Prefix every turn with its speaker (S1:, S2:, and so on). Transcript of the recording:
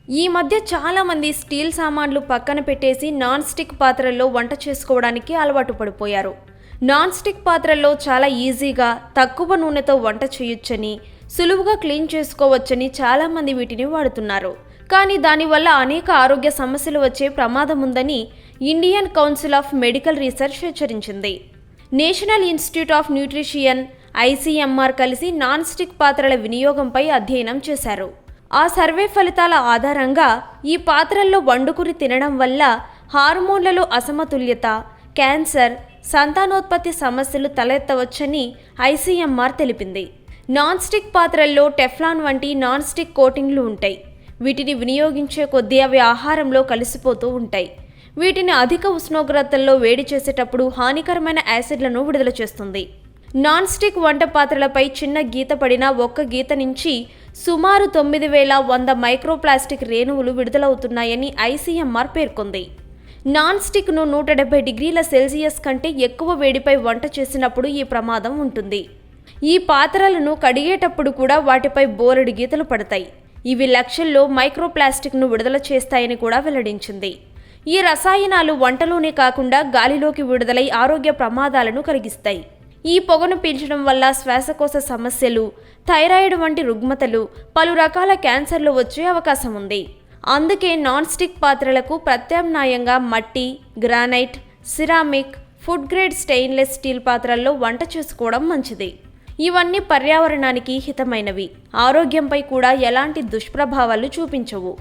S1: ఈ మధ్య చాలామంది స్టీల్ సామాన్లు పక్కన పెట్టేసి నాన్ స్టిక్ పాత్రల్లో వంట చేసుకోవడానికి అలవాటు పడిపోయారు. నాన్ స్టిక్ పాత్రల్లో చాలా ఈజీగా తక్కువ నూనెతో వంట చేయొచ్చని, సులువుగా క్లీన్ చేసుకోవచ్చని చాలామంది వీటిని వాడుతున్నారు. కానీ దానివల్ల అనేక ఆరోగ్య సమస్యలు వచ్చే ప్రమాదం ఉందని Indian council of medical research హెచ్చరించింది. National institute of nutrition ICMR కలిసి నాన్ స్టిక్ పాత్రల వినియోగంపై అధ్యయనం చేశారు. ఆ సర్వే ఫలితాల ఆధారంగా ఈ పాత్రల్లో వండుకుని తినడం వల్ల హార్మోన్లలో అసమతుల్యత, క్యాన్సర్, సంతానోత్పత్తి సమస్యలు తలెత్తవచ్చని ICMR తెలిపింది. నాన్ స్టిక్ పాత్రల్లో టెఫ్లాన్ వంటి నాన్ స్టిక్ కోటింగ్లు ఉంటాయి. వీటిని వినియోగించే కొద్దీ అవి ఆహారంలో కలిసిపోతూ ఉంటాయి. వీటిని అధిక ఉష్ణోగ్రతల్లో వేడి చేసేటప్పుడు హానికరమైన యాసిడ్లను విడుదల చేస్తుంది. నాన్ స్టిక్ వంట పాత్రలపై చిన్న గీత పడిన ఒక్క గీత నుంచి సుమారు 9100 మైక్రోప్లాస్టిక్ రేణువులు విడుదలవుతున్నాయని ICMR పేర్కొంది. నాన్ స్టిక్ను 170 డిగ్రీల సెల్సియస్ కంటే ఎక్కువ వేడిపై వంట చేసినప్పుడు ఈ ప్రమాదం ఉంటుంది. ఈ పాత్రలను కడిగేటప్పుడు కూడా వాటిపై బోలెడు గీతలు పడతాయి. ఇవి లక్షల్లో మైక్రోప్లాస్టిక్ను విడుదల చేస్తాయని కూడా వెల్లడించింది. ఈ రసాయనాలు వంటలోనే కాకుండా గాలిలోకి విడుదలై ఆరోగ్య ప్రమాదాలను కలిగిస్తాయి. ఈ పొగను పీల్చడం వల్ల శ్వాసకోశ సమస్యలు, థైరాయిడ్ వంటి రుగ్మతలు, పలు రకాల క్యాన్సర్లు వచ్చే అవకాశం ఉంది. అందుకే నాన్ స్టిక్ పాత్రలకు ప్రత్యామ్నాయంగా మట్టి, granite, ceramic, food grade stainless steel పాత్రల్లో వంట చేసుకోవడం మంచిది. ఇవన్నీ పర్యావరణానికి హితమైనవి, ఆరోగ్యంపై కూడా ఎలాంటి దుష్ప్రభావాలు చూపించవు.